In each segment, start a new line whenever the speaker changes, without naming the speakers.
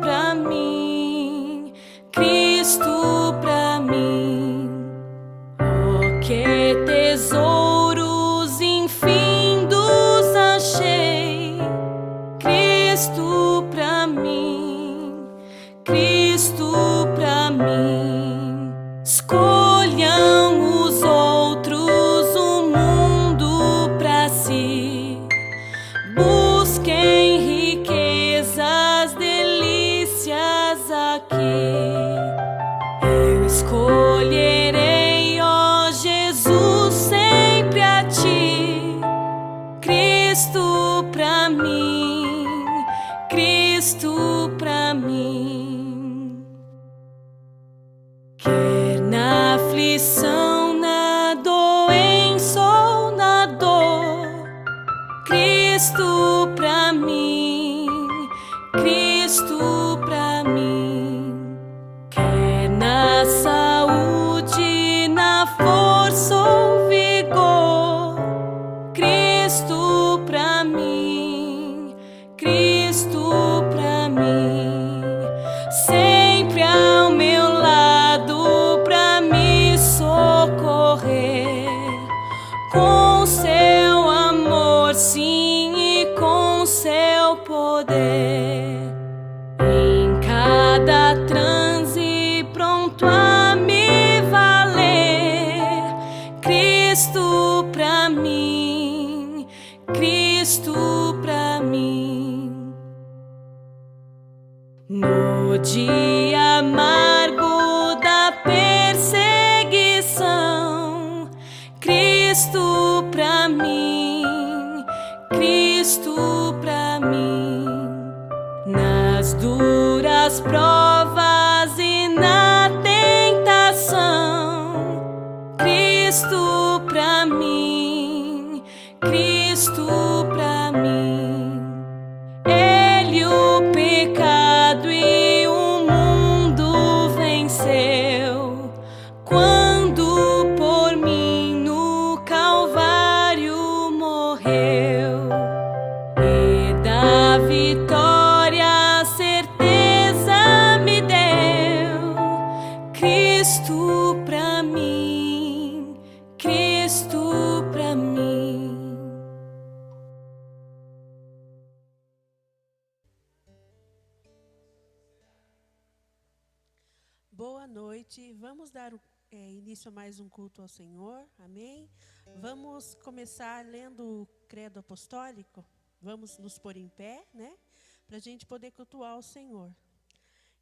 pra mim, Cristo pra mim. Oh, que tesouros infindos achei, Cristo pra mim, Cristo pra mim. Escolham os outros o mundo pra si, busquem riquezas, delícias aqui. Eu escolherei, ó Jesus, sempre a ti, Cristo pra mim, Cristo pra mim. Quer na aflição, na doença ou na dor, Cristo pra mim, Cristo pra mim. Quer na saúde, na força ou vigor, Cristo pra mim, Cristo pra mim. Sempre ao meu lado pra me socorrer, com seu amor, sim, e com seu poder. Em cada transe pronto a me valer, Cristo pra mim, Cristo pra mim. No dia amargo da perseguição, Cristo pra mim, Cristo pra mim. Nas duras provas e na tentação, Cristo pra mim, Cristo pra mim. Ele o pecado e o mundo venceu, quando por mim no Calvário morreu. E da vitória certeza me deu, Cristo pra mim, Cristo pra mim.
Boa noite, vamos dar início a mais um culto ao Senhor, amém? Vamos começar lendo o credo apostólico, vamos nos pôr em pé, né? Para a gente poder cultuar o Senhor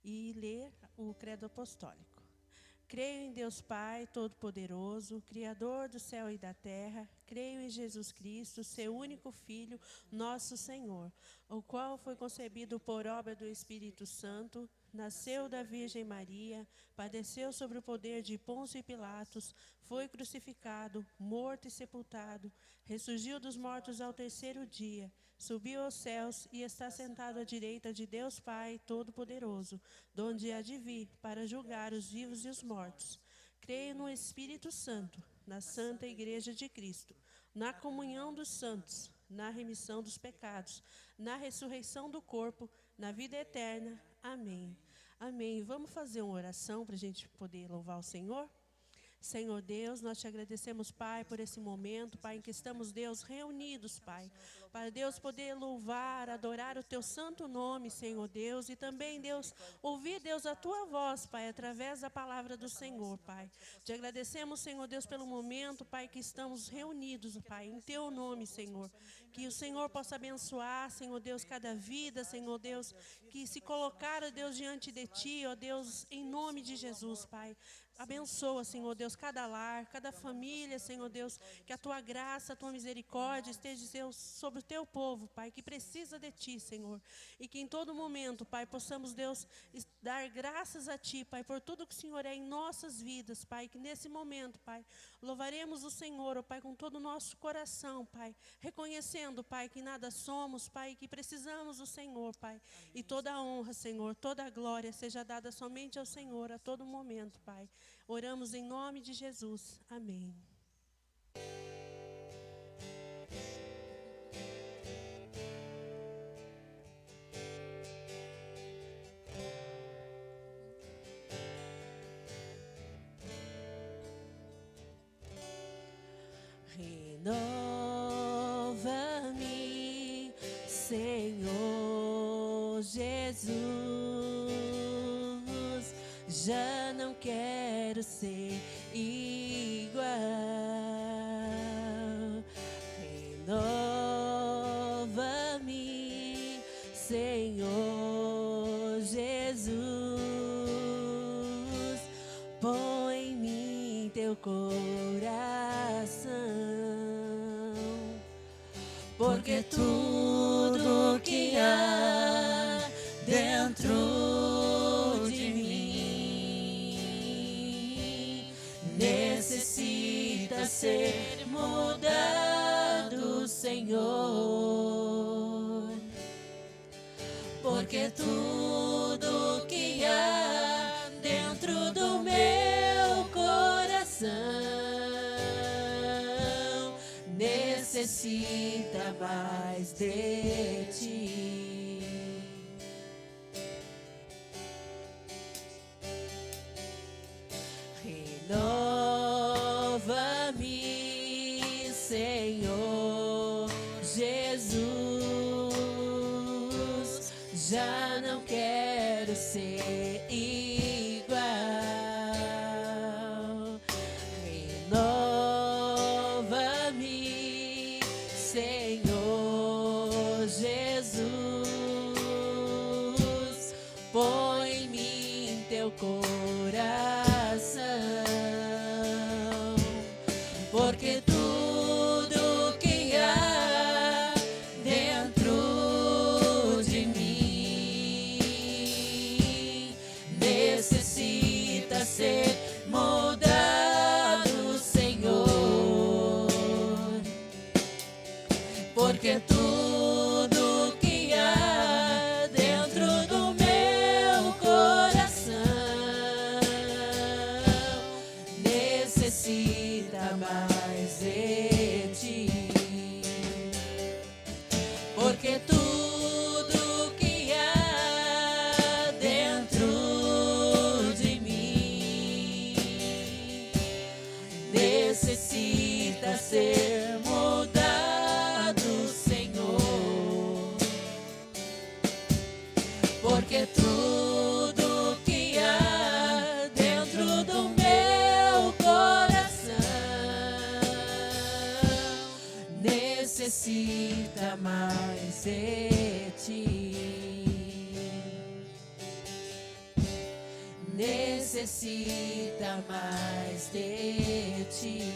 e ler o credo apostólico. Creio em Deus Pai Todo-Poderoso, Criador do céu e da terra. Creio em Jesus Cristo, seu único Filho, nosso Senhor, o qual foi concebido por obra do Espírito Santo, nasceu da Virgem Maria, padeceu sob o poder de Pôncio Pilatos, foi crucificado, morto e sepultado, ressurgiu dos mortos ao terceiro dia, subiu aos céus e está sentado à direita de Deus Pai Todo-Poderoso, donde há de vir para julgar os vivos e os mortos. Creio no Espírito Santo, na Santa Igreja de Cristo, na comunhão dos santos, na remissão dos pecados, na ressurreição do corpo, na vida eterna. Amém. Amém. Vamos fazer uma oração para a gente poder louvar o Senhor? Senhor Deus, nós te agradecemos, Pai, por esse momento, Pai, em que estamos, Deus, reunidos, Pai, para, Deus, poder louvar, adorar o teu santo nome, Senhor Deus, e também, Deus, ouvir, Deus, a tua voz, Pai, através da palavra do Senhor, Pai. Te agradecemos, Senhor Deus, pelo momento, Pai, que estamos reunidos, Pai, em teu nome, Senhor. Que o Senhor possa abençoar, Senhor Deus, cada vida, Senhor Deus, que se colocar, ó Deus, diante de ti, ó Deus, em nome de Jesus, Pai. Abençoa, Senhor Deus, cada lar, cada família, Senhor Deus, que a tua graça, a tua misericórdia esteja, Deus, sobre o teu povo, Pai, que precisa de ti, Senhor. E que em todo momento, Pai, possamos, Deus, dar graças a ti, Pai, por tudo que o Senhor é em nossas vidas, Pai, que nesse momento, Pai, louvaremos o Senhor, ó Pai, com todo o nosso coração, Pai, reconhecendo, Pai, que nada somos, Pai, que precisamos do Senhor, Pai. Amém. E toda a honra, Senhor, toda a glória seja dada somente ao Senhor a todo momento, Pai. Oramos em nome de Jesus. Amém.
Thank you.
Renova-me, Senhor Jesus. Já não quero ser igual. Renova-me, Senhor Jesus. Põe em mim teu coração, porque tudo que há dentro de mim necessita ser mudado, Senhor. Porque tudo que há dentro do meu coração necessita mais de ti. Renova-me, Senhor Jesus. Já não quero ser igual. Renova-me, Senhor Jesus. Põe em mim teu coração, porque tudo que há dentro de mim necessita ser mudado, Senhor. Porque tudo que há dentro do meu coração necessita mais de ti. Porque tudo que há dentro de mim necessita ser mudado, Senhor. Porque tudo que há dentro do meu coração necessita mais de ti. Necessita mais de ti.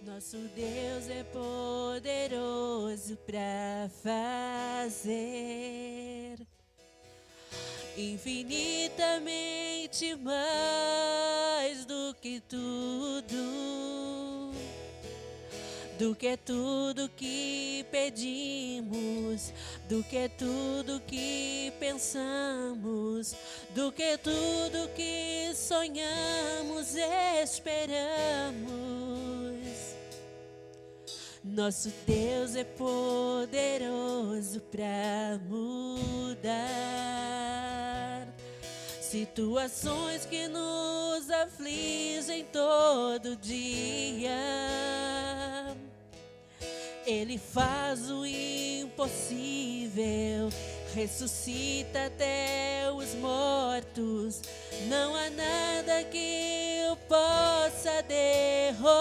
Nosso Deus é poderoso para fazer infinitamente mais do que tudo que pedimos, do que tudo que pensamos, do que tudo que sonhamos, esperamos. Nosso Deus é poderoso para mudar situações que nos afligem todo dia. Ele faz o impossível, ressuscita até os mortos. Não há nada que o possa derrotar.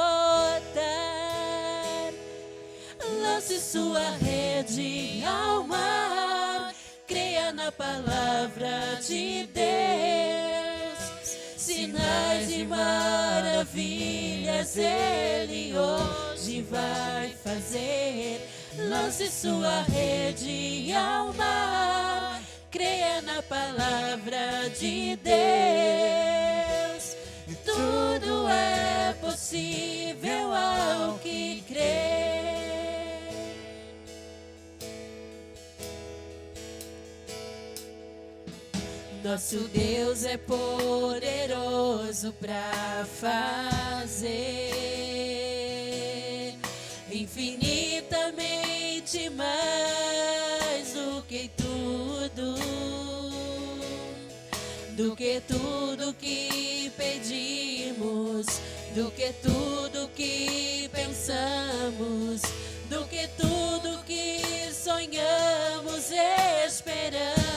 Lance sua rede ao mar, creia na palavra de Deus. Sinais e maravilhas Ele hoje vai fazer. Lance sua rede ao mar, creia na palavra de Deus. Tudo é possível ao que crê.
Nosso Deus é poderoso pra fazer infinitamente mais do que tudo que pedimos, do que tudo que pensamos, do que tudo que sonhamos e esperamos.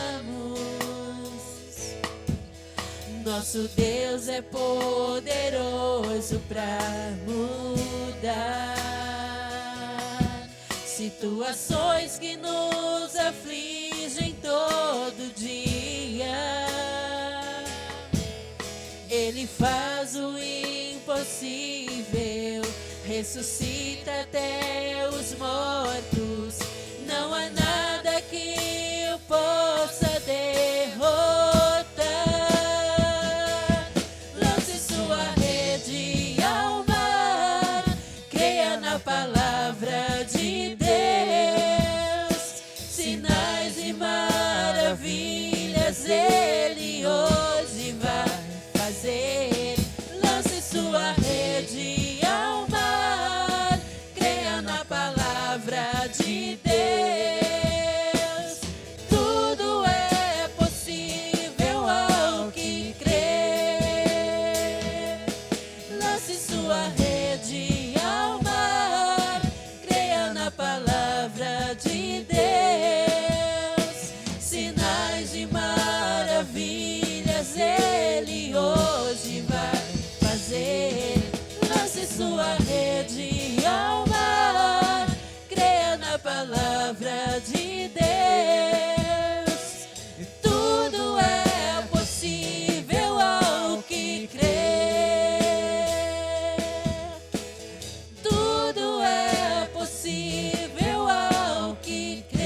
Nosso Deus é poderoso pra mudar situações que nos afligem todo dia. Ele faz o impossível, ressuscita até os mortos. Não há nada que eu possa derrotar. Lance sua rede ao mar, creia na palavra de Deus. Sinais e maravilhas Ele hoje vai fazer. Lance sua rede ao mar, creia na palavra de Deus. Tudo é possível ao que crê. Lance sua rede ao mar, creia na palavra de Deus. Sinais e maravilhas Ele hoje vai fazer. Lance sua rede ao mar, creia na palavra de Deus. Tudo é possível ao que crê. Tudo é possível ao que crê.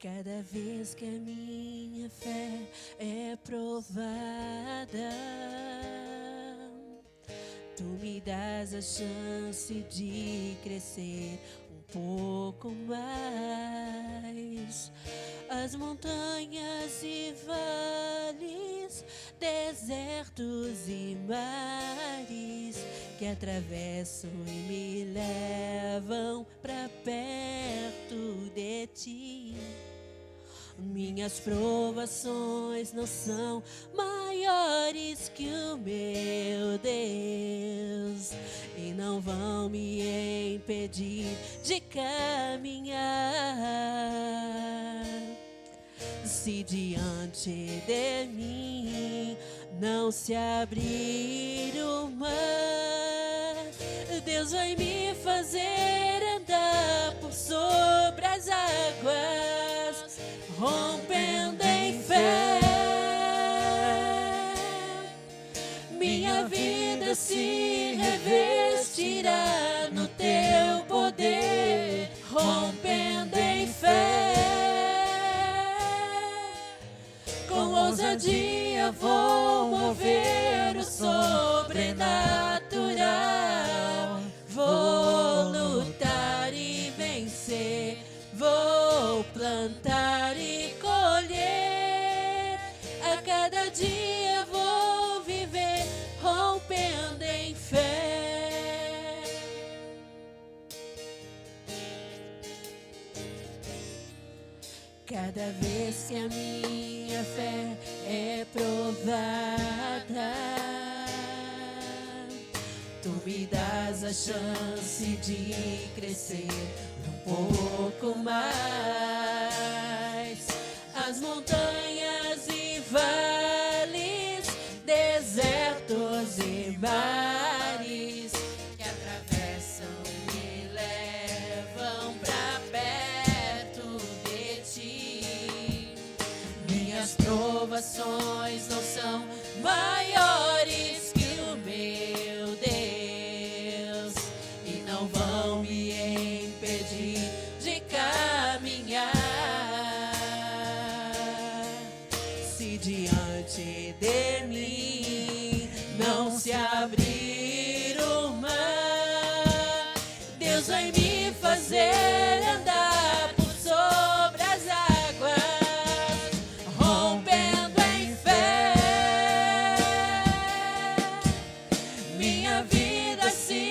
Cada vez que a minha fé é provada, tu me das a chance de crescer um pouco mais. As montanhas e vales, desertos e mares que atravessam e me levam pra perto de ti. Minhas provações não são maiores que o meu Deus e não vão me impedir de caminhar. Se diante de mim não se abrir o mar, Deus vai me fazer andar por sobre as águas, rompendo em fé. Minha vida se revestirá no teu poder, rompendo em fé. Com ousadia vou mover o sobrenatural. Vou lutar e vencer, vou plantar e colher. A cada dia vou viver rompendo em fé. Cada vez que a minha fé é provada, tu me das a chance de crescer um pouco mais. As montanhas e vales, desertos e mares que atravessam e vão me impedir de caminhar. Se diante de mim não se abrir o mar, Deus vai me fazer andar por sobre as águas, rompendo em fé. Minha vida se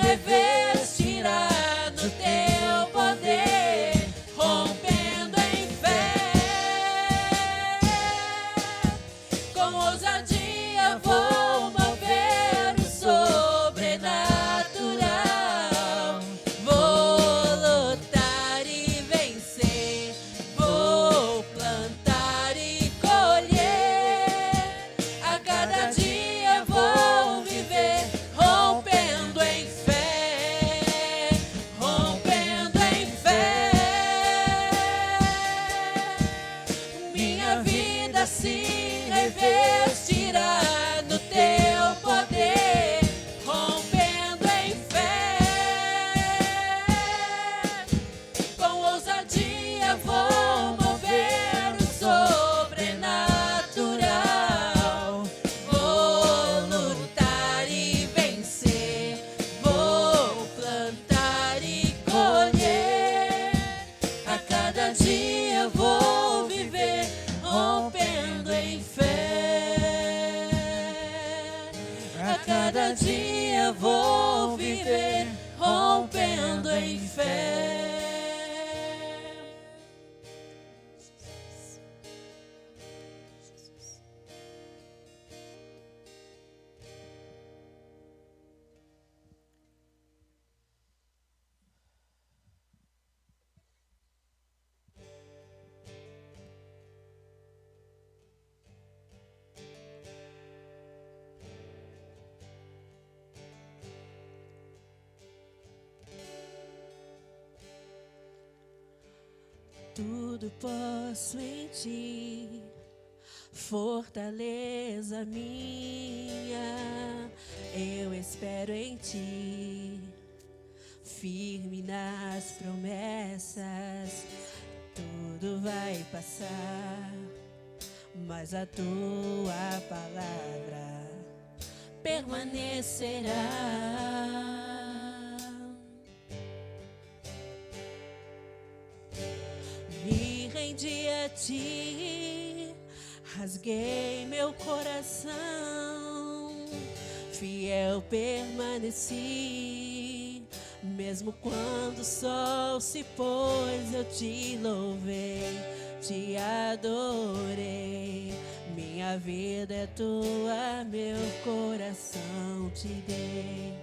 revestirá no teu poder, rompendo em fé. Com ousadia vou mover o sobrenatural. Vou lutar e vencer, vou plantar e colher. A cada dia vou viver, rompendo em fé, rompendo em fé. Minha vida se revestirá no teu poder, rompendo em fé. Com ousadia vou mover o sobrenatural. Vou lutar e vencer, vou plantar e colher. A cada dia vou viver, rompendo em fé. A cada dia vou viver, rompendo em fé. Tudo posso em ti, fortaleza minha. Eu espero em ti, firme nas promessas. Tudo vai passar, mas a tua palavra permanecerá. Me rendi a ti, rasguei meu coração, fiel permaneci. Mesmo quando o sol se pôs, eu te louvei, te adorei. Minha vida é tua, meu coração te dei.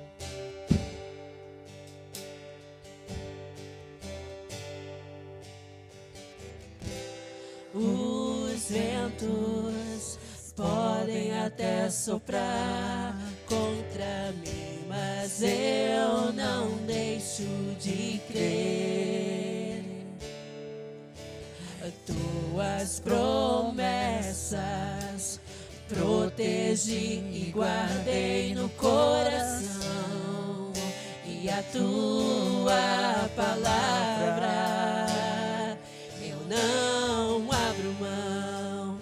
Os ventos podem até soprar contra mim, mas eu não deixo de crer. Tuas promessas protegi e guardei no coração, e a tua palavra eu não abro mão.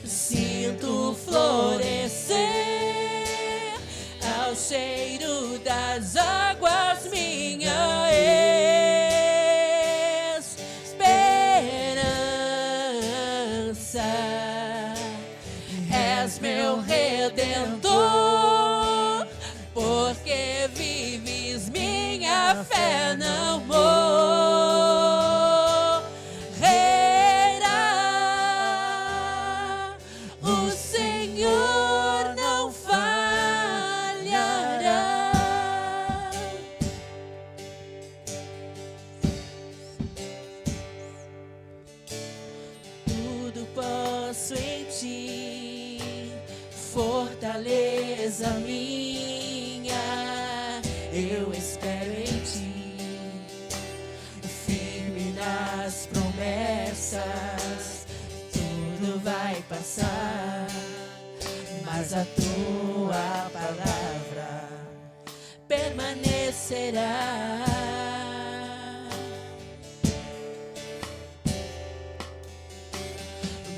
Sinto florescer ao cheiro das águas minha esperança. És meu Redentor, porque vives minha fé não morrerá. O Senhor não falhará. Tudo posso em ti, fortaleza minha. Eu espero em ti, firme nas promessas. Tudo vai passar, mas a tua palavra permanece. permanecerá.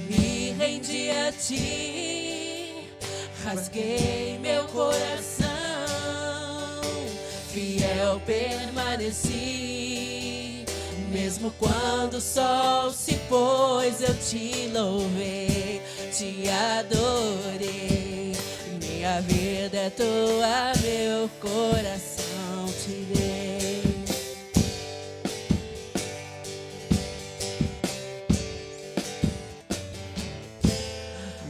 Me rendi a ti, rasguei meu coração, fiel permaneci. Mesmo quando o sol se pôs, eu te louvei, te adorei. Minha vida é tua, meu coração te dei.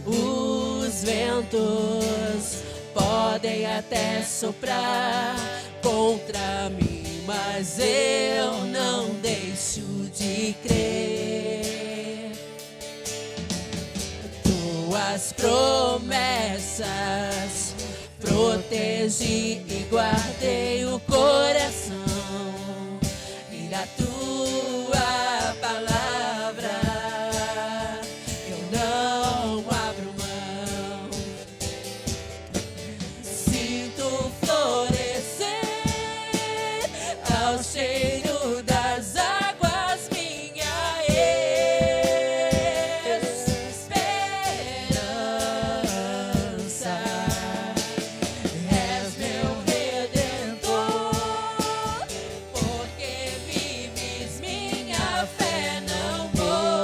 Os ventos podem até soprar contra mim, mas eu não deixo de crer. Tuas promessas protegi e guardei o coração, e da tua palavra eu não abro mão. Sinto florescer ao cheiro das águas minha esperança. És meu redentor, porque vives minha fé não morrerá.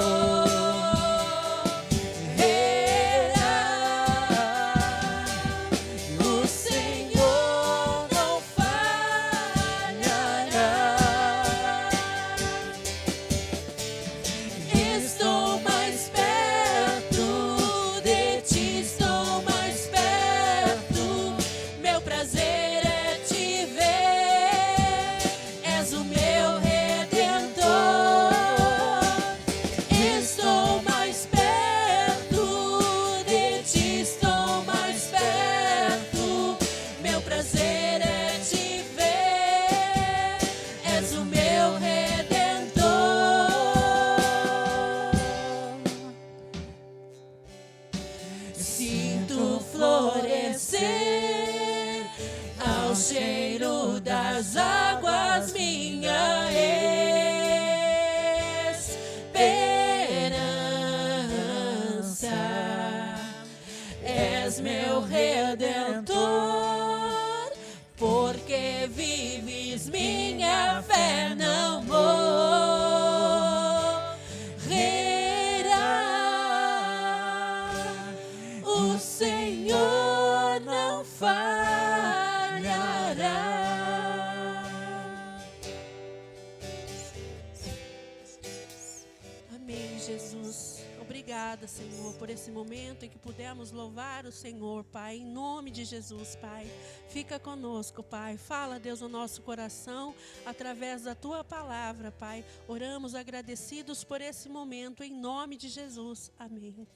O Senhor não falhará. Estou mais perto de ti, estou mais perto. Meu prazer é te ver. És o meu redentor. Estou mais perto de ti, estou mais perto. Meu prazer é te ver. És o meu redentor. Sinto florescer ao cheiro das águas minha esperança. És meu redentor, porque vives minha fé não morrerá. O Senhor não falhará. Amém, Jesus. Obrigada, Senhor, por esse momento em que pudemos louvar o Senhor, Pai, em nome de Jesus, Pai. Fica conosco, Pai. Fala, Deus, no nosso coração, através da Tua palavra, Pai. Oramos agradecidos por esse momento, em nome de Jesus. Amém.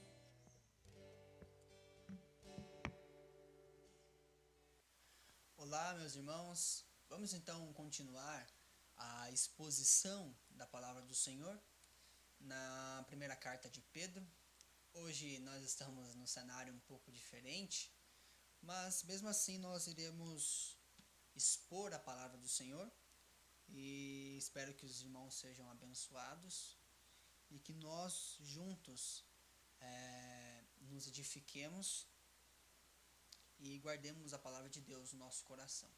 Olá, meus irmãos. Vamos então continuar a exposição da palavra do Senhor na primeira carta de Pedro. Hoje nós estamos num cenário um pouco diferente, mas mesmo assim nós iremos expor a palavra do Senhor e espero que os irmãos sejam abençoados e que nós juntos nos edifiquemos e guardemos a palavra de Deus no nosso coração.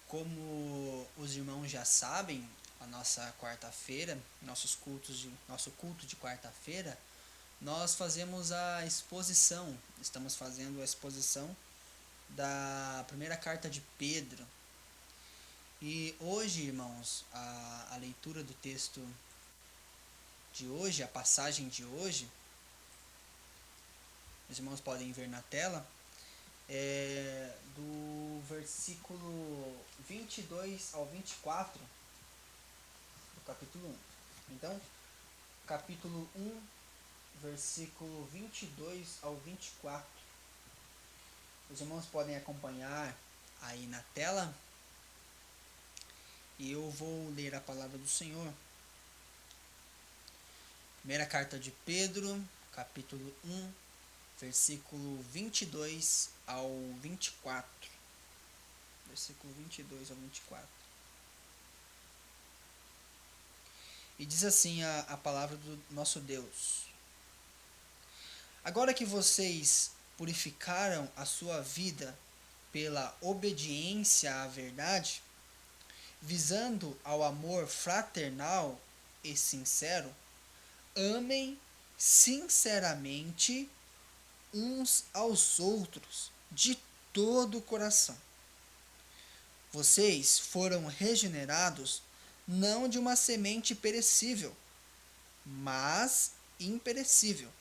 Como os irmãos já sabem, a nossa quarta-feira, nosso culto de quarta-feira, nós fazemos a exposição, estamos fazendo a exposição da primeira carta de Pedro. E hoje, irmãos, a leitura do texto de hoje, a passagem de hoje, os irmãos podem ver na tela, do versículo 22 ao 24 do capítulo 1. Então, capítulo 1, versículo 22 ao 24. Os irmãos podem acompanhar aí na tela e eu vou ler a palavra do Senhor. Primeira carta de Pedro, capítulo 1, versículo 22 ao 24. Versículo 22 ao 24. E diz assim a palavra do nosso Deus: Agora que vocês purificaram a sua vida pela obediência à verdade, visando ao amor fraternal e sincero, amem sinceramente uns aos outros de todo o coração. Vocês foram regenerados não de uma semente perecível, mas imperecível,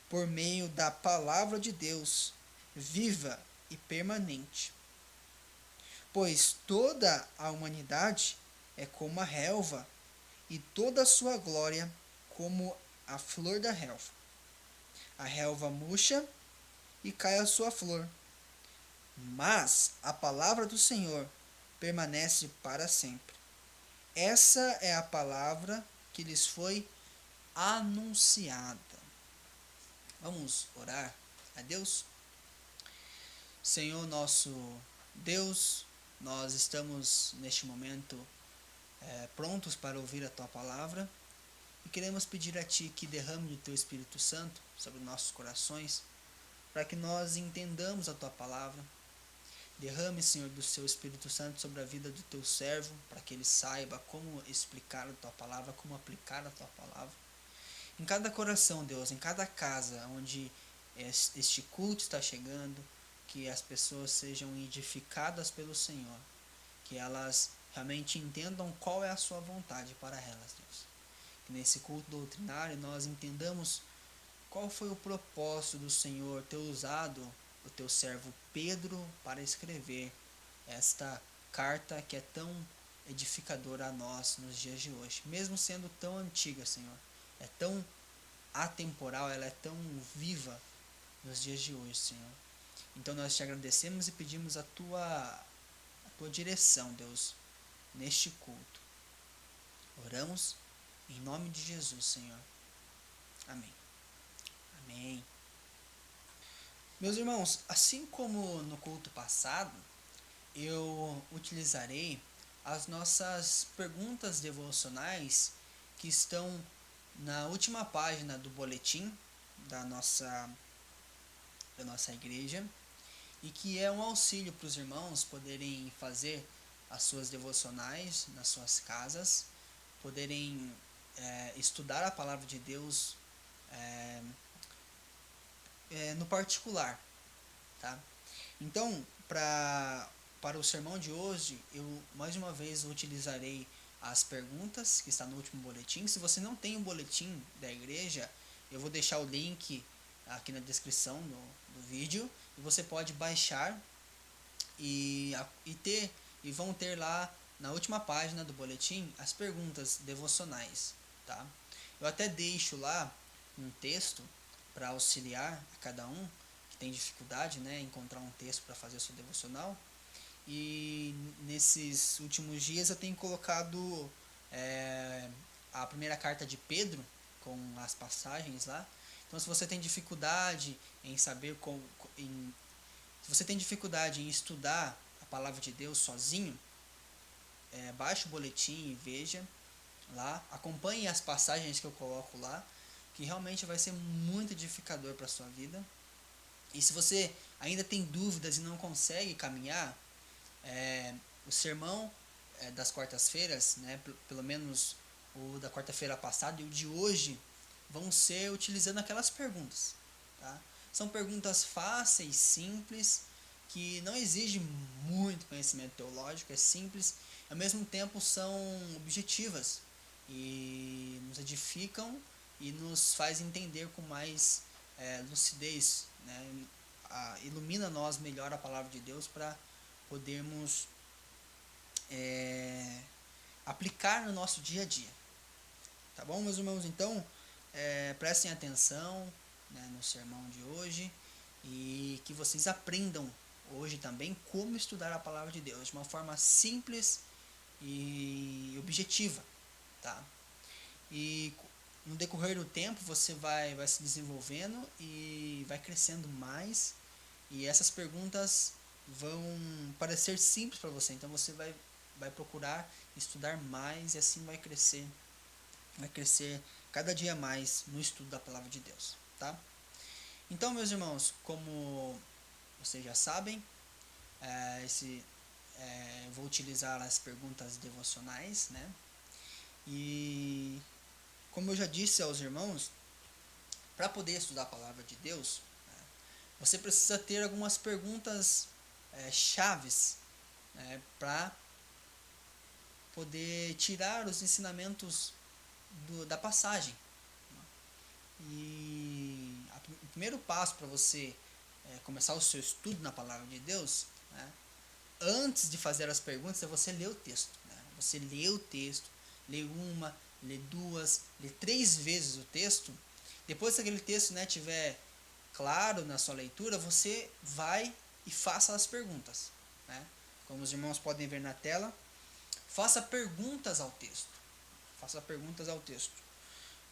por meio da palavra de Deus, viva e permanente. Pois toda a humanidade é como a relva, e toda a sua glória como a flor da relva. A relva murcha e cai a sua flor, mas a palavra do Senhor permanece para sempre. Essa é a palavra que lhes foi anunciada. Vamos orar a Deus? Senhor nosso Deus, nós estamos neste momento prontos para ouvir a Tua palavra e queremos pedir a Ti que derrame o Teu Espírito Santo sobre nossos corações, para que nós entendamos a Tua palavra. Derrame, Senhor, do Seu Espírito Santo sobre a vida do Teu servo, para que ele saiba como explicar a Tua palavra, como aplicar a Tua palavra. Em cada coração, Deus, em cada casa onde este culto está chegando, que as pessoas sejam edificadas pelo Senhor, que elas realmente entendam qual é a Sua vontade para elas, Deus. Que nesse culto doutrinário nós entendamos qual foi o propósito do Senhor ter usado o Teu servo Pedro para escrever esta carta que é tão edificadora a nós nos dias de hoje. Mesmo sendo tão antiga, Senhor, é tão atemporal, ela é tão viva nos dias de hoje, Senhor. Então nós te agradecemos e pedimos a tua direção, Deus, neste culto. Oramos em nome de Jesus, Senhor. Amém. Amém. Meus irmãos, assim como no culto passado, eu utilizarei as nossas perguntas devocionais que estão na última página do boletim da nossa igreja, e que é um auxílio para os irmãos poderem fazer as suas devocionais nas suas casas, poderem estudar a palavra de Deus no particular, tá? Então, para o sermão de hoje, eu mais uma vez utilizarei as perguntas que está no último boletim. Se você não tem o boletim da igreja, eu vou deixar o link aqui na descrição do vídeo, e você pode baixar e vão ter lá na última página do boletim as perguntas devocionais, tá? Eu até deixo lá um texto para auxiliar a cada um que tem dificuldade, né, em encontrar um texto para fazer o seu devocional. E nesses últimos dias eu tenho colocado a primeira carta de Pedro com as passagens lá. Então, se você tem dificuldade em saber se você tem dificuldade em estudar a palavra de Deus sozinho, baixe o boletim e veja lá, acompanhe as passagens que eu coloco lá, que realmente vai ser muito edificador para a sua vida. E se você ainda tem dúvidas e não consegue caminhar, o sermão das quartas-feiras, né, pelo menos o da quarta-feira passada e o de hoje, vão ser utilizando aquelas perguntas, tá? São perguntas fáceis, simples, que não exigem muito conhecimento teológico, é simples, ao mesmo tempo são objetivas e nos edificam e nos faz entender com mais lucidez, né? Ilumina nós melhor a palavra de Deus para podermos aplicar no nosso dia a dia. Tá bom, meus irmãos? Então, prestem atenção, né, no sermão de hoje, e que vocês aprendam hoje também como estudar a palavra de Deus de uma forma simples e objetiva, tá? E no decorrer do tempo você vai se desenvolvendo e vai crescendo mais, e essas perguntas vão parecer simples para você, então você vai procurar estudar mais e assim vai crescer cada dia mais no estudo da palavra de Deus, tá? Então, meus irmãos, como vocês já sabem, vou utilizar as perguntas devocionais, né? E como eu já disse aos irmãos, para poder estudar a palavra de Deus, você precisa ter algumas perguntas chaves, para poder tirar os ensinamentos da passagem. E o primeiro passo para você começar o seu estudo na palavra de Deus, né, antes de fazer as perguntas, é você ler o texto. Né? Você lê o texto, lê uma, lê duas, lê 3 vezes o texto. Depois que aquele texto, né, tiver claro na sua leitura, você vai e faça as perguntas. Né? Como os irmãos podem ver na tela, faça perguntas ao texto. Faça perguntas ao texto,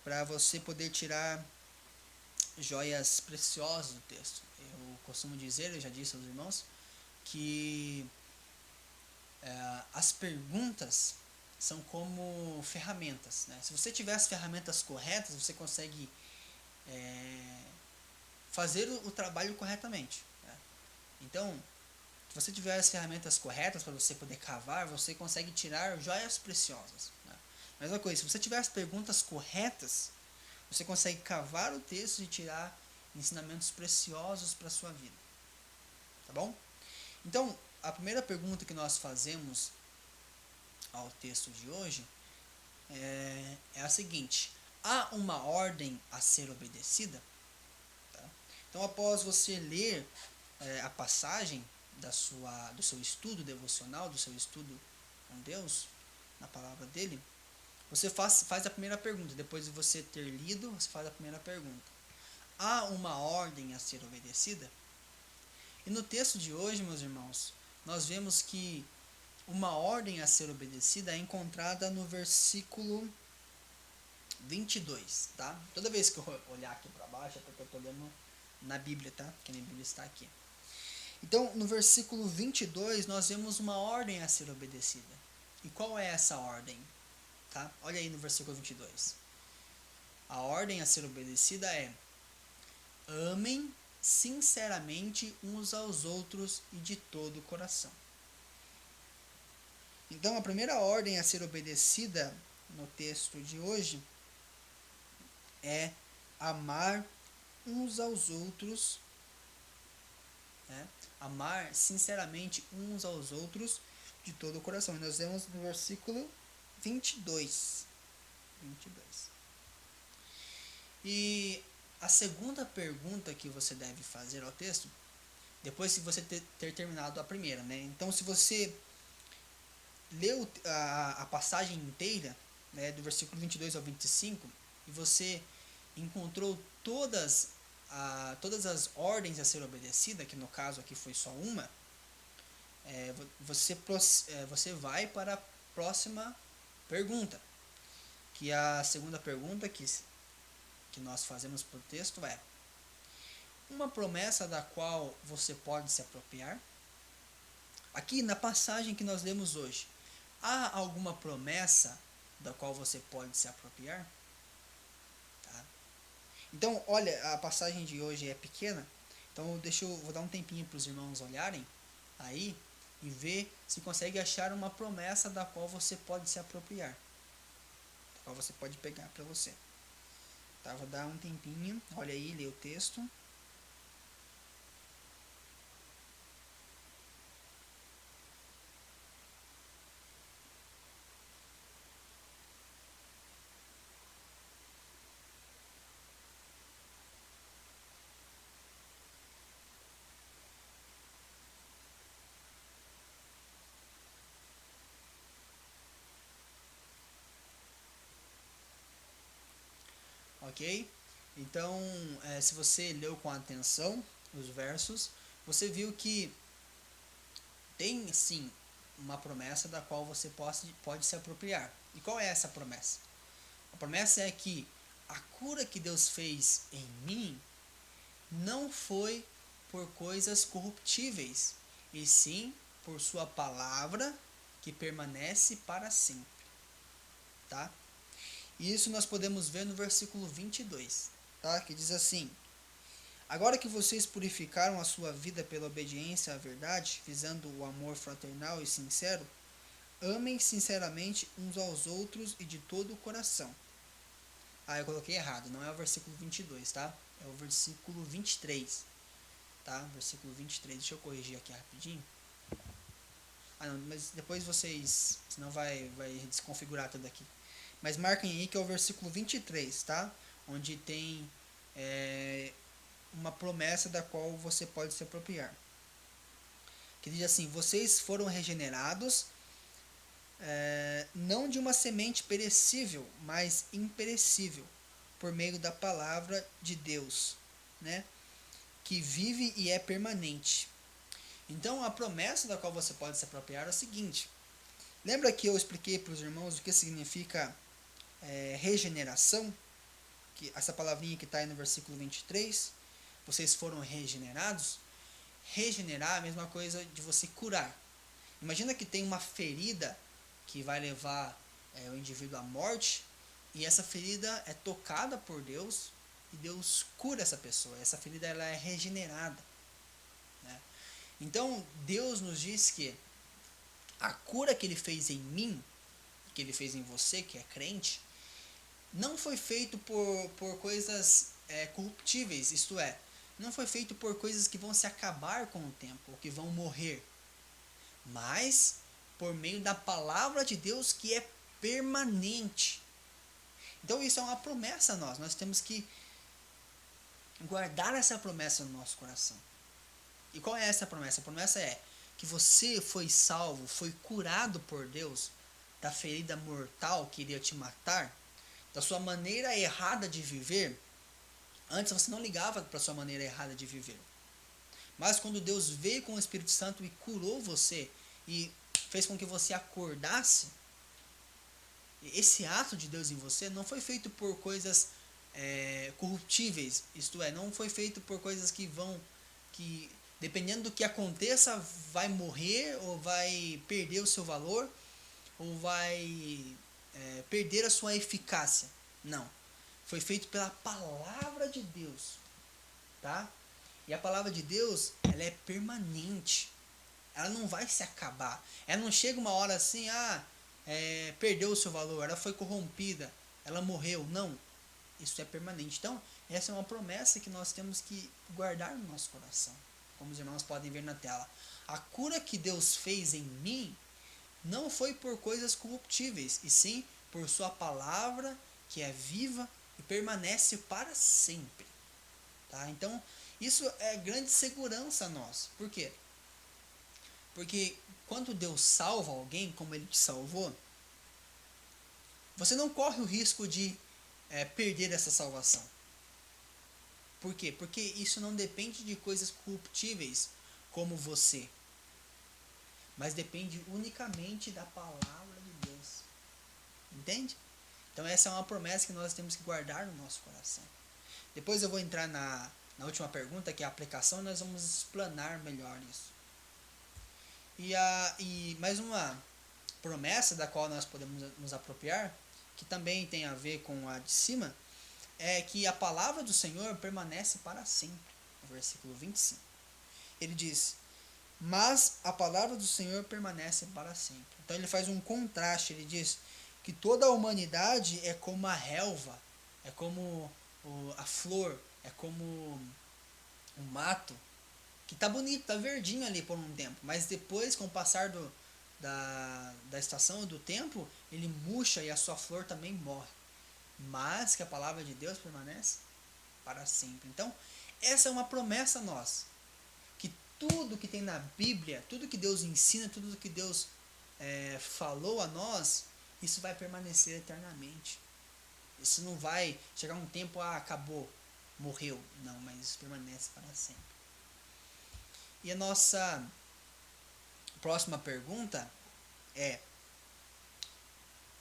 para você poder tirar joias preciosas do texto. Eu costumo dizer, eu já disse aos irmãos, que as perguntas são como ferramentas. Né? Se você tiver as ferramentas corretas, você consegue fazer o trabalho corretamente. Né? Então, se você tiver as ferramentas corretas para você poder cavar, você consegue tirar joias preciosas. Né? Mesma coisa, se você tiver as perguntas corretas, você consegue cavar o texto e tirar ensinamentos preciosos para a sua vida. Tá bom? Então, a primeira pergunta que nós fazemos ao texto de hoje é a seguinte: há uma ordem a ser obedecida? Tá? Então, após você ler a passagem do seu estudo devocional, do seu estudo com Deus, na palavra dele, você faz a primeira pergunta. Depois de você ter lido, você faz a primeira pergunta: há uma ordem a ser obedecida? E no texto de hoje, meus irmãos, nós vemos que uma ordem a ser obedecida é encontrada no versículo 22, tá? Toda vez que eu olhar aqui para baixo é porque eu estou lendo na Bíblia, tá? Que a minha Bíblia está aqui. Então, no versículo 22, nós vemos uma ordem a ser obedecida. E qual é essa ordem? Tá? Olha aí no versículo 22. A ordem a ser obedecida é: amem sinceramente uns aos outros e de todo o coração. Então, a primeira ordem a ser obedecida no texto de hoje é amar uns aos outros, né? Amar sinceramente uns aos outros de todo o coração. E nós vemos no versículo 22. E a segunda pergunta que você deve fazer ao texto, depois que você ter terminado a primeira, né? Então, se você leu a passagem inteira, né, do versículo 22 ao 25, e você encontrou todas as ordens a ser obedecida, que no caso aqui foi só uma, você vai para a próxima pergunta, que a segunda pergunta que nós fazemos para o texto é: uma promessa da qual você pode se apropriar? Aqui na passagem que nós lemos hoje, há alguma promessa da qual você pode se apropriar? Tá? Então, olha, a passagem de hoje é pequena, então vou dar um tempinho para os irmãos olharem aí e ver se consegue achar uma promessa da qual você pode se apropriar, da qual você pode pegar para você. Tá? Vou dar um tempinho, olha aí, lê o texto. Ok? Então, se você leu com atenção os versos, você viu que tem sim uma promessa da qual você pode se apropriar. E qual é essa promessa? A promessa é que a cura que Deus fez em mim não foi por coisas corruptíveis, e sim por sua palavra que permanece para sempre. Tá? E isso nós podemos ver no versículo 22, tá? Que diz assim: agora que vocês purificaram a sua vida pela obediência à verdade, visando o amor fraternal e sincero, amem sinceramente uns aos outros e de todo o coração. Ah, eu coloquei errado, não é o versículo 22, tá? É o versículo 23, tá? Versículo 23, deixa eu corrigir aqui rapidinho. Ah, não, mas depois vocês, senão vai desconfigurar tudo aqui. Mas marquem aí que é o versículo 23, tá? Onde tem uma promessa da qual você pode se apropriar. Que diz assim: vocês foram regenerados, não de uma semente perecível, mas imperecível, por meio da palavra de Deus, né? Que vive e é permanente. Então, a promessa da qual você pode se apropriar é o seguinte: lembra que eu expliquei para os irmãos o que significa regeneração? Que essa palavrinha que está aí no versículo 23, vocês foram regenerados. Regenerar é a mesma coisa de você curar. Imagina que tem uma ferida que vai levar o indivíduo à morte, e essa ferida é tocada por Deus, e Deus cura essa pessoa. Essa ferida ela é regenerada, né? Então Deus nos diz que a cura que Ele fez em mim, que Ele fez em você, que é crente, não foi feito por coisas corruptíveis, isto é, não foi feito por coisas que vão se acabar com o tempo, ou que vão morrer, mas por meio da palavra de Deus que é permanente. Então isso é uma promessa a nós temos que guardar essa promessa no nosso coração. E qual é essa promessa? A promessa é que você foi salvo, foi curado por Deus da ferida mortal que iria te matar, da sua maneira errada de viver. Antes você não ligava para a sua maneira errada de viver. Mas quando Deus veio com o Espírito Santo e curou você e fez com que você acordasse, esse ato de Deus em você não foi feito por coisas corruptíveis, isto é, não foi feito por coisas que dependendo do que aconteça, vai morrer ou vai perder o seu valor ou vai perder a sua eficácia. Não. Foi feito pela palavra de Deus, tá? E a palavra de Deus, ela é permanente. Ela não vai se acabar. Ela não chega uma hora assim, perdeu o seu valor, ela foi corrompida, ela morreu. Não. Isso é permanente. Então, essa é uma promessa que nós temos que guardar no nosso coração. Como os irmãos podem ver na tela. A cura que Deus fez em mim não foi por coisas corruptíveis, e sim por sua palavra, que é viva e permanece para sempre. Tá? Então, isso é grande segurança a nós. Por quê? Porque quando Deus salva alguém, como Ele te salvou, você não corre o risco de perder essa salvação. Por quê? Porque isso não depende de coisas corruptíveis como você, mas depende unicamente da palavra de Deus. Entende? Então essa é uma promessa que nós temos que guardar no nosso coração. Depois eu vou entrar na última pergunta, que é a aplicação, e nós vamos explanar melhor isso. E mais uma promessa da qual nós podemos nos apropriar, que também tem a ver com a de cima, é que a palavra do Senhor permanece para sempre. No versículo 25. Ele diz: mas a palavra do Senhor permanece para sempre. Então ele faz um contraste, ele diz que toda a humanidade é como a relva, é como a flor, é como o mato, que está bonito, está verdinho ali por um tempo, mas depois, com o passar da estação, do tempo, ele murcha e a sua flor também morre. Mas que a palavra de Deus permanece para sempre. Então, essa é uma promessa a nós. Que tudo que tem na Bíblia, tudo que Deus ensina, tudo que Deus falou a nós, isso vai permanecer eternamente. Isso não vai chegar um tempo, acabou, morreu. Não, mas isso permanece para sempre. E a nossa próxima pergunta é: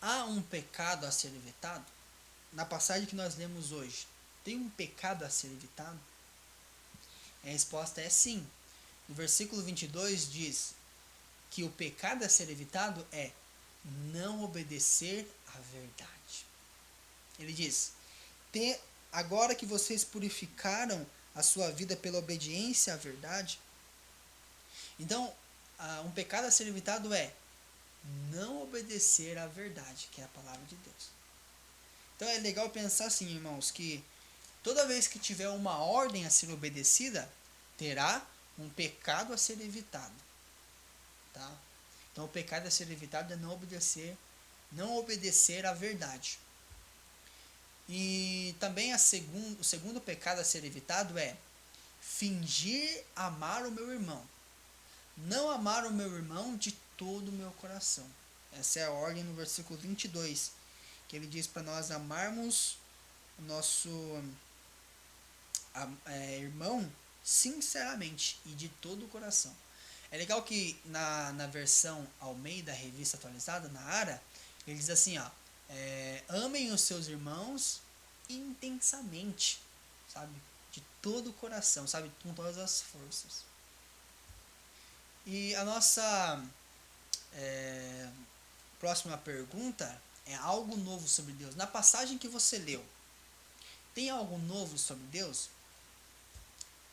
há um pecado a ser evitado? na passagem que nós lemos hoje, tem um pecado a ser evitado? A resposta é sim. No versículo 22 diz que o pecado a ser evitado é não obedecer à verdade. Ele diz: agora que vocês purificaram a sua vida pela obediência à verdade. Então, um pecado a ser evitado é não obedecer à verdade, que é a palavra de Deus. Então é legal pensar assim, irmãos, que toda vez que tiver uma ordem a ser obedecida, terá um pecado a ser evitado. Tá? Então o pecado a ser evitado é não obedecer à verdade. E também o segundo pecado a ser evitado é fingir amar o meu irmão. Não amar o meu irmão de todo o meu coração. Essa é a ordem no versículo 22, que ele diz para nós amarmos o nosso irmão sinceramente e de todo o coração. É legal que na versão Almeida, revista atualizada, na ARA, ele diz assim, amem os seus irmãos intensamente, sabe? De todo o coração, sabe? Com todas as forças. E a nossa próxima pergunta é algo novo sobre Deus. Na passagem que você leu, tem algo novo sobre Deus?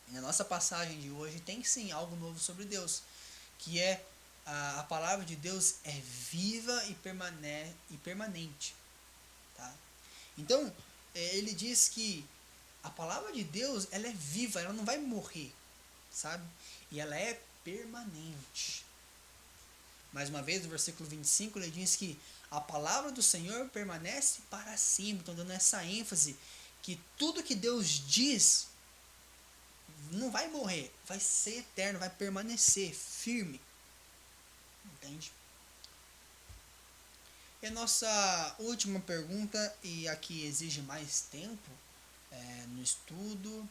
Na nossa passagem de hoje tem sim algo novo sobre Deus, que é a palavra de Deus é viva e permanente. Tá? Então, ele diz que a palavra de Deus ela é viva, ela não vai morrer, sabe? E ela é permanente. Mais uma vez, no versículo 25, ele diz que a palavra do Senhor permanece para sempre. Então, dando essa ênfase que tudo que Deus diz não vai morrer, vai ser eterno, vai permanecer firme. Entende? E a nossa última pergunta, e aqui exige mais tempo no estudo,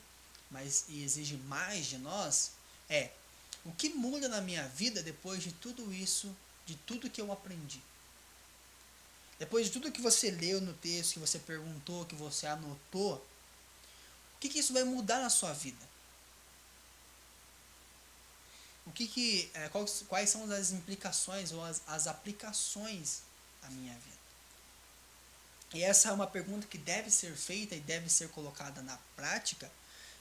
e exige mais de nós, é: o que muda na minha vida depois de tudo isso, de tudo que eu aprendi? Depois de tudo que você leu no texto, que você perguntou, que você anotou, o que isso vai mudar na sua vida? Quais são as implicações ou as aplicações da minha vida? E essa é uma pergunta que deve ser feita e deve ser colocada na prática,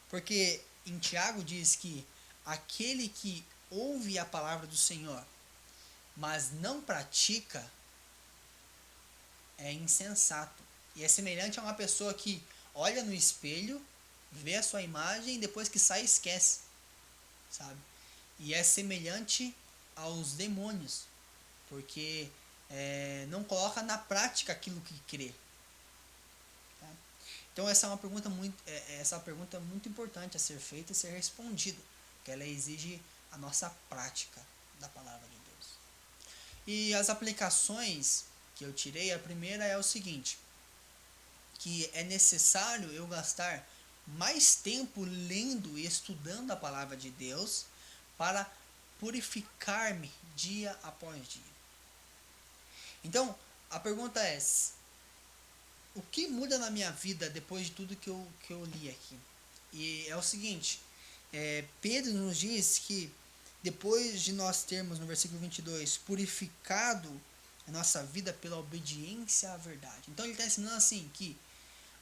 porque em Tiago diz que aquele que ouve a palavra do Senhor, mas não pratica, é insensato. E é semelhante a uma pessoa que olha no espelho, vê a sua imagem e depois que sai esquece, sabe? E é semelhante aos demônios, porque não coloca na prática aquilo que crê. Tá? Então essa é uma pergunta muito importante a ser feita e ser respondida, porque ela exige a nossa prática da palavra de Deus. E as aplicações que eu tirei, a primeira é o seguinte, que é necessário eu gastar mais tempo lendo e estudando a palavra de Deus para purificar-me dia após dia. Então, a pergunta é: o que muda na minha vida depois de tudo que eu li aqui? E é o seguinte, Pedro nos diz que depois de nós termos, no versículo 22, purificado a nossa vida pela obediência à verdade. Então ele está ensinando assim, que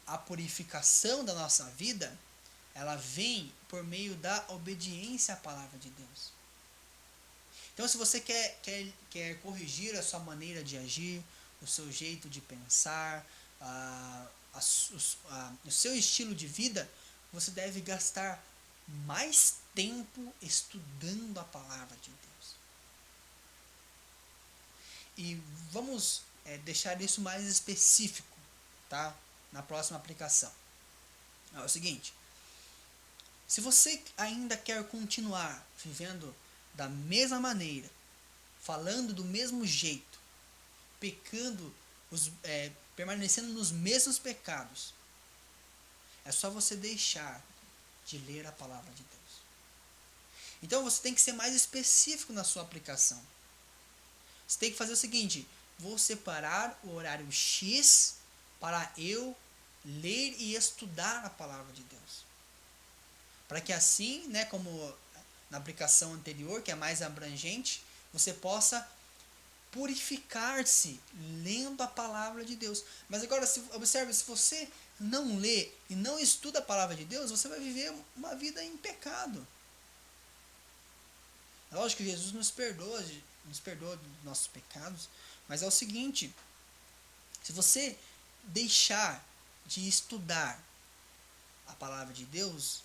a purificação da nossa vida, ela vem por meio da obediência à palavra de Deus. Então, se você quer corrigir a sua maneira de agir, o seu jeito de pensar, o seu estilo de vida, você deve gastar mais tempo estudando a palavra de Deus. E vamos deixar isso mais específico, tá? Na próxima aplicação. É o seguinte: se você ainda quer continuar vivendo da mesma maneira, falando do mesmo jeito, pecando, permanecendo nos mesmos pecados, é só você deixar de ler a palavra de Deus. Então você tem que ser mais específico na sua aplicação. Você tem que fazer o seguinte: vou separar o horário X para eu ler e estudar a palavra de Deus. Para que assim, né, como na aplicação anterior, que é mais abrangente, você possa purificar-se lendo a palavra de Deus. Mas agora, observe, se você não lê e não estuda a palavra de Deus, você vai viver uma vida em pecado. É lógico que Jesus nos perdoa dos nossos pecados, mas é o seguinte, se você deixar de estudar a palavra de Deus,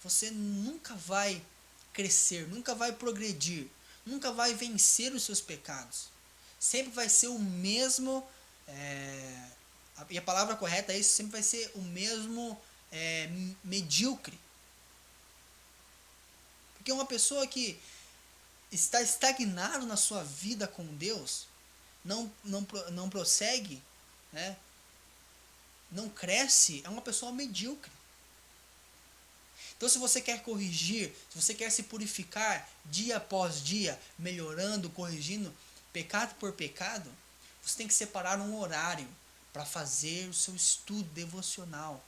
você nunca vai crescer, nunca vai progredir, nunca vai vencer os seus pecados. Sempre vai ser o mesmo, e a palavra correta é isso, sempre vai ser o mesmo medíocre. Porque uma pessoa que está estagnado na sua vida com Deus, não prossegue, né? Não cresce, é uma pessoa medíocre. Então, se você quer corrigir, se você quer se purificar dia após dia, melhorando, corrigindo, pecado por pecado, você tem que separar um horário para fazer o seu estudo devocional.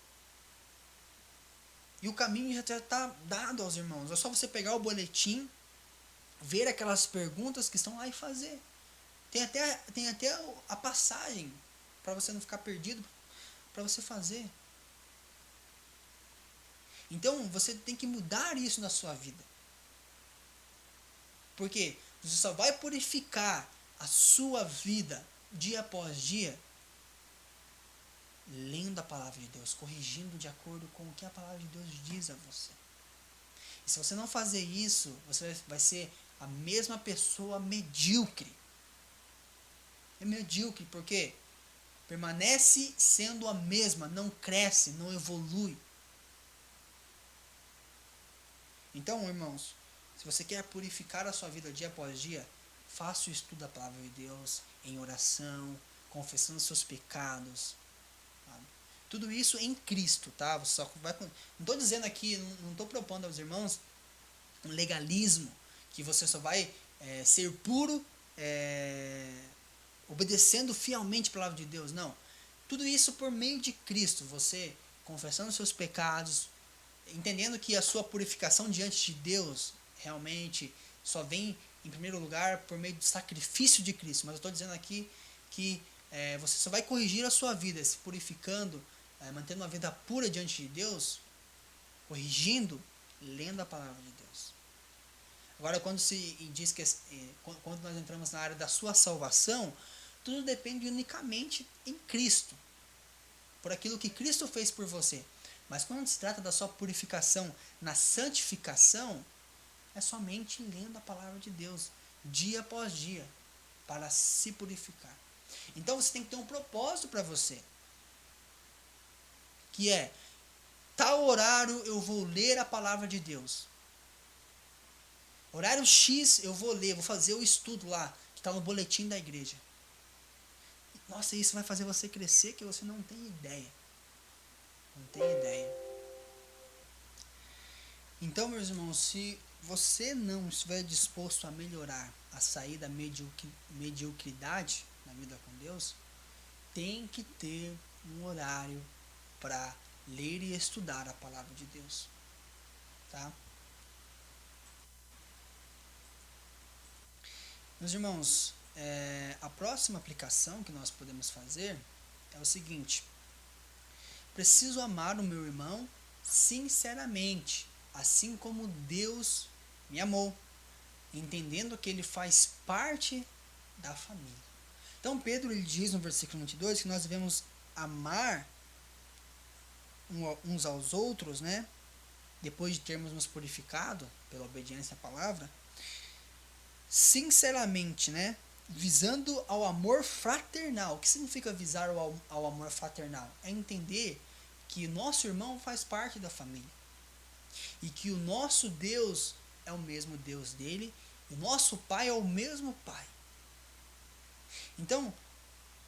E o caminho já está dado aos irmãos. É só você pegar o boletim, ver aquelas perguntas que estão lá e fazer. Tem até a passagem para você não ficar perdido, para você fazer. Então, você tem que mudar isso na sua vida. Porque você só vai purificar a sua vida dia após dia lendo a palavra de Deus, corrigindo de acordo com o que a palavra de Deus diz a você. E se você não fazer isso, você vai ser a mesma pessoa medíocre. É medíocre porque permanece sendo a mesma, não cresce, não evolui. Então, irmãos, se você quer purificar a sua vida dia após dia, faça o estudo da palavra de Deus em oração, confessando seus pecados. Sabe? Tudo isso em Cristo, tá? Você só vai, não estou dizendo aqui, não estou propondo aos irmãos um legalismo, que você só vai ser puro obedecendo fielmente a palavra de Deus. Não. Tudo isso por meio de Cristo, você confessando seus pecados, entendendo que a sua purificação diante de Deus realmente só vem em primeiro lugar por meio do sacrifício de Cristo. Mas eu estou dizendo aqui que você só vai corrigir a sua vida se purificando, mantendo uma vida pura diante de Deus, corrigindo, lendo a palavra de Deus. Agora, quando se diz que quando nós entramos na área da sua salvação, tudo depende unicamente em Cristo, por aquilo que Cristo fez por você. Mas quando se trata da sua purificação na santificação, é somente lendo a palavra de Deus, dia após dia, para se purificar. Então você tem que ter um propósito para você, que é, tal horário eu vou ler a palavra de Deus. Horário X eu vou ler, vou fazer o estudo lá, que está no boletim da igreja. Nossa, isso vai fazer você crescer que você não tem ideia. Não tem ideia. Então, meus irmãos, se você não estiver disposto a melhorar, a sair da mediocridade na vida com Deus, tem que ter um horário para ler e estudar a palavra de Deus. Tá? Meus irmãos, a próxima aplicação que nós podemos fazer é o seguinte: preciso amar o meu irmão sinceramente, assim como Deus me amou, entendendo que ele faz parte da família. Então Pedro ele diz no versículo 22 que nós devemos amar uns aos outros, né? Depois de termos nos purificado pela obediência à palavra, sinceramente, né? Visando ao amor fraternal. O que significa visar ao amor fraternal? É entender que o nosso irmão faz parte da família. E que o nosso Deus é o mesmo Deus dele. E o nosso Pai é o mesmo Pai. Então,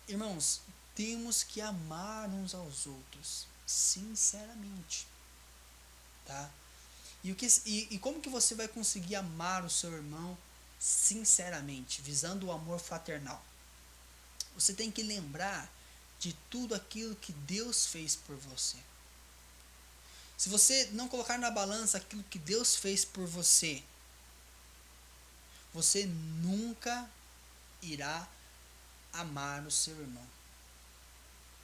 irmãos, temos que amar uns aos outros. Sinceramente. Tá? E como que você vai conseguir amar o seu irmão sinceramente, visando o amor fraternal? Você tem que lembrar de tudo aquilo que Deus fez por você. Se você não colocar na balança aquilo que Deus fez por você, você nunca irá amar o seu irmão.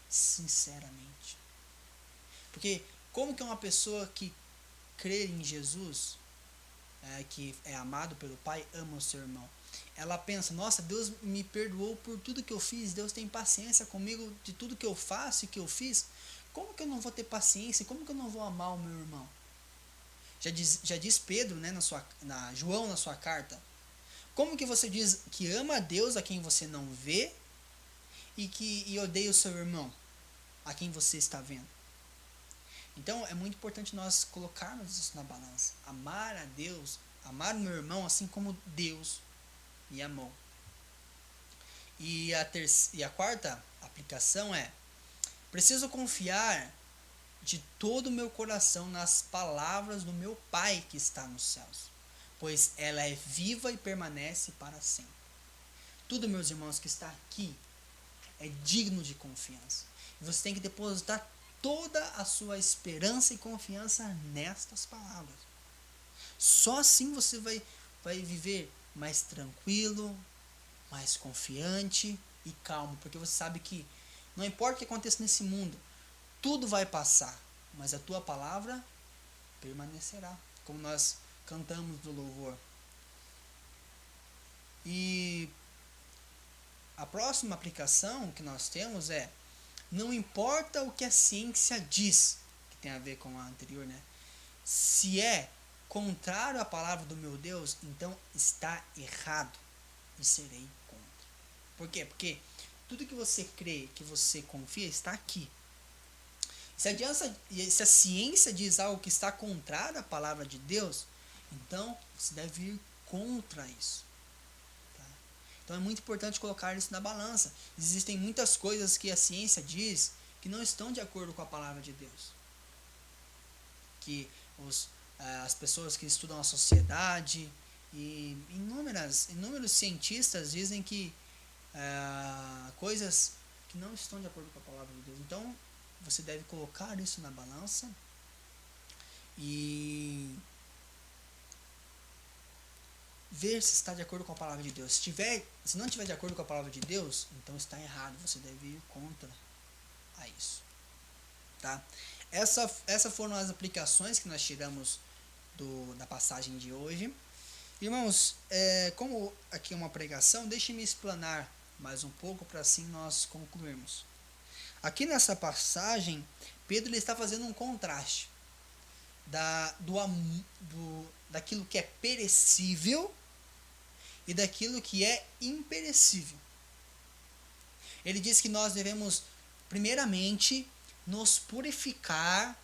Sinceramente. Porque como que uma pessoa que crê em Jesus, que é amado pelo Pai, ama o seu irmão? Ela pensa, nossa, Deus me perdoou por tudo que eu fiz, Deus tem paciência comigo de tudo que eu faço e que eu fiz. Como que eu não vou ter paciência? Como que eu não vou amar o meu irmão? Já diz Pedro, né, João na sua carta. Como que você diz que ama a Deus a quem você não vê e odeia o seu irmão a quem você está vendo? Então é muito importante nós colocarmos isso na balança. Amar a Deus, amar o meu irmão assim como Deus me amou. E a quarta aplicação é: preciso confiar de todo o meu coração nas palavras do meu Pai que está nos céus, pois ela é viva e permanece para sempre. Tudo, meus irmãos, que está aqui é digno de confiança. E você tem que depositar toda a sua esperança e confiança nestas palavras. Só assim você vai viver mais tranquilo, mais confiante e calmo, porque você sabe que não importa o que aconteça nesse mundo, tudo vai passar, mas a tua palavra permanecerá, como nós cantamos no louvor. E a próxima aplicação que nós temos é: não importa o que a ciência diz, que tem a ver com a anterior, né? Se é contrário à palavra do meu Deus, então está errado e serei contra. Por quê? Porque tudo que você crê, que você confia, está aqui. Se a ciência diz algo que está contrário à palavra de Deus, então você deve ir contra isso. Tá? Então é muito importante colocar isso na balança. Existem muitas coisas que a ciência diz que não estão de acordo com a palavra de Deus. Que as pessoas que estudam a sociedade e inúmeros cientistas dizem que coisas que não estão de acordo com a palavra de Deus. Então você deve colocar isso na balança e ver se está de acordo com a palavra de Deus. Se não estiver de acordo com a palavra de Deus, então está errado. Você deve ir contra a isso. Tá? Essas foram as aplicações que nós tiramos da passagem de hoje. Irmãos, como aqui é uma pregação, deixe-me explanar mais um pouco para assim nós concluirmos. Aqui nessa passagem, Pedro ele está fazendo um contraste daquilo que é perecível e daquilo que é imperecível. Ele diz que nós devemos, primeiramente, nos purificar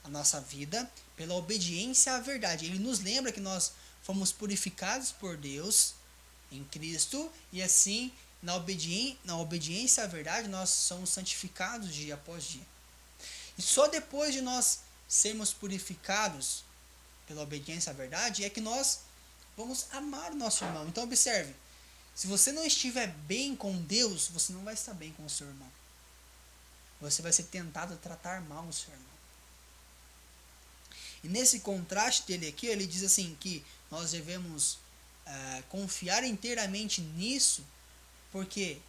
a nossa vida pela obediência à verdade. Ele nos lembra que nós fomos purificados por Deus em Cristo e assim na obediência à verdade nós somos santificados dia após dia. E só depois de nós sermos purificados pela obediência à verdade é que nós vamos amar o nosso irmão. Então observe, se você não estiver bem com Deus, você não vai estar bem com o seu irmão. Você vai ser tentado a tratar mal o seu irmão. E nesse contraste dele aqui, ele diz assim que nós devemos confiar inteiramente nisso, porque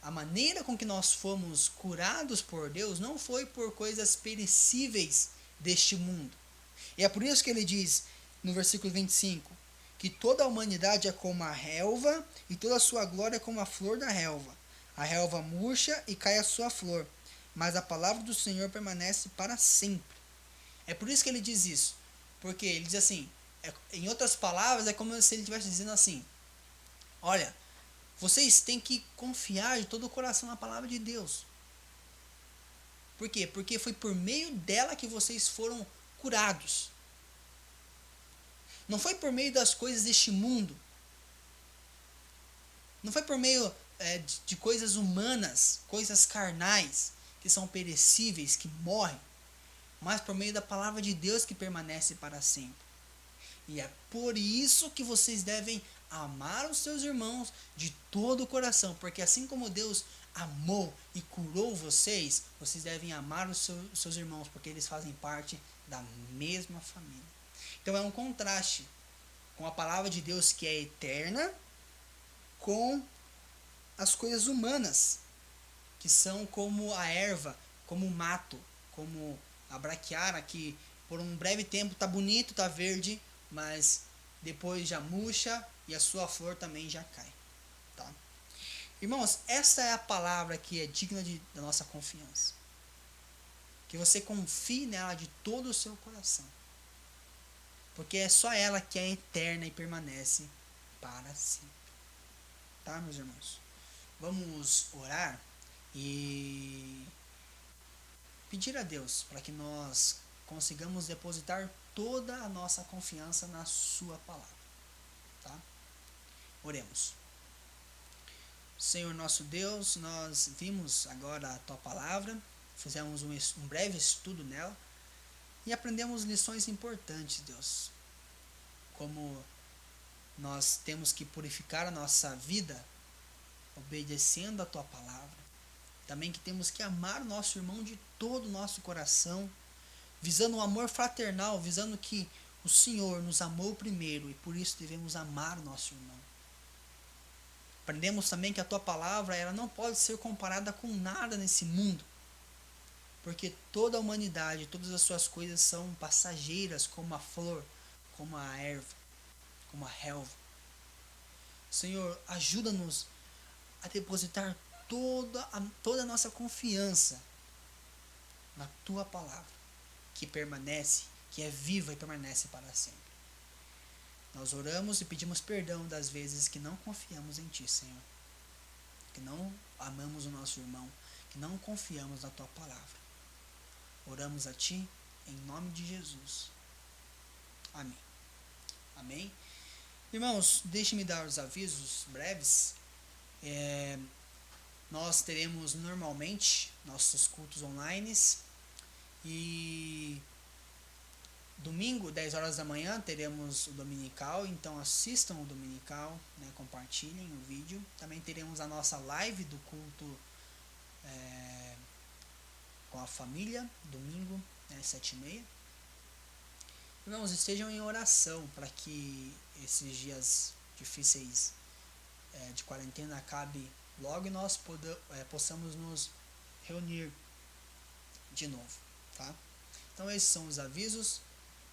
a maneira com que nós fomos curados por Deus não foi por coisas perecíveis deste mundo. E é por isso que ele diz no versículo 25, que toda a humanidade é como a relva, e toda a sua glória é como a flor da relva. A relva murcha e cai a sua flor, mas a palavra do Senhor permanece para sempre. É por isso que ele diz isso, porque ele diz assim, em outras palavras, é como se ele estivesse dizendo assim: olha, vocês têm que confiar de todo o coração na palavra de Deus. Por quê? Porque foi por meio dela que vocês foram curados. Não foi por meio das coisas deste mundo. Não foi por meio de coisas humanas, coisas carnais, que são perecíveis, que morrem, mas por meio da palavra de Deus que permanece para sempre. E é por isso que vocês devem amar os seus irmãos de todo o coração, porque assim como Deus amou e curou vocês, vocês devem amar os seus irmãos, porque eles fazem parte da mesma família. Então é um contraste com a palavra de Deus, que é eterna, com as coisas humanas, que são como a erva, como o mato, como a braquiara, que por um breve tempo está bonito, está verde, mas depois já murcha e a sua flor também já cai. Tá? Irmãos, essa é a palavra que é digna da nossa confiança. Que você confie nela de todo o seu coração. Porque é só ela que é eterna e permanece para sempre. Tá, meus irmãos? Vamos orar e pedir a Deus para que nós consigamos depositar toda a nossa confiança na sua palavra. Tá? Oremos. Senhor nosso Deus, nós vimos agora a tua palavra, fizemos um breve estudo nela e aprendemos lições importantes, Deus. Como nós temos que purificar a nossa vida obedecendo a tua palavra. Também que temos que amar o nosso irmão de todo o nosso coração, visando um amor fraternal, visando que o Senhor nos amou primeiro e por isso devemos amar o nosso irmão. Aprendemos também que a tua palavra ela não pode ser comparada com nada nesse mundo, porque toda a humanidade, todas as suas coisas são passageiras, como a flor, como a erva, como a relva. Senhor, ajuda-nos a depositar toda a nossa confiança na tua palavra, que permanece, que é viva e permanece para sempre. Nós oramos e pedimos perdão das vezes que não confiamos em ti, Senhor, que não amamos o nosso irmão, que não confiamos na tua palavra. Oramos a ti em nome de Jesus. Amém. Amém. Irmãos, deixe-me dar os avisos breves. Nós teremos normalmente nossos cultos online e domingo, 10 horas da manhã, teremos o dominical, então assistam o dominical, né, compartilhem o vídeo. Também teremos a nossa live do culto com a família, domingo, né, 7h30. Irmãos, estejam em oração para que esses dias difíceis de quarentena acabe logo e nós possamos nos reunir de novo, tá? Então esses são os avisos.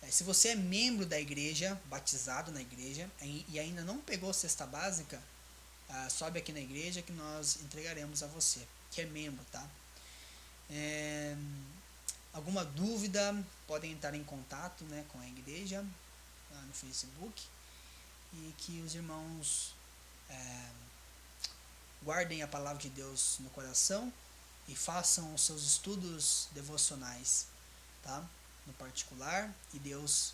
Se você é membro da igreja, batizado na igreja e ainda não pegou cesta básica, sobe aqui na igreja que nós entregaremos a você, que é membro, tá? Alguma dúvida, podem entrar em contato, né, com a igreja no Facebook, e que os irmãos guardem a palavra de Deus no coração e façam os seus estudos devocionais, tá? No particular, e Deus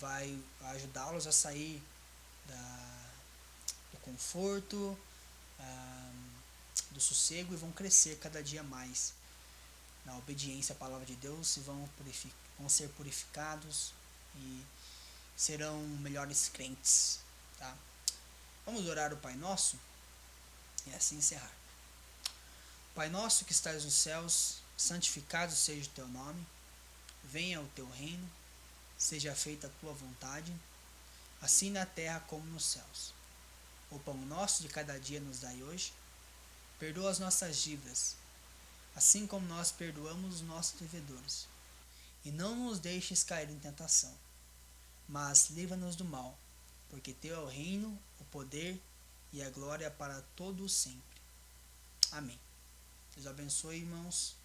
vai ajudá-los a sair do conforto, do sossego, e vão crescer cada dia mais na obediência à palavra de Deus, e vão ser purificados e serão melhores crentes, tá? Vamos orar o Pai Nosso e assim encerrar. Pai nosso que estás nos céus, santificado seja o teu nome, venha o teu reino, seja feita a tua vontade, assim na terra como nos céus. O pão nosso de cada dia nos dai hoje, perdoa as nossas dívidas, assim como nós perdoamos os nossos devedores. E não nos deixes cair em tentação, mas livra-nos do mal, porque teu é o reino, o poder e a glória para todo o sempre. Amém. Deus abençoe, irmãos.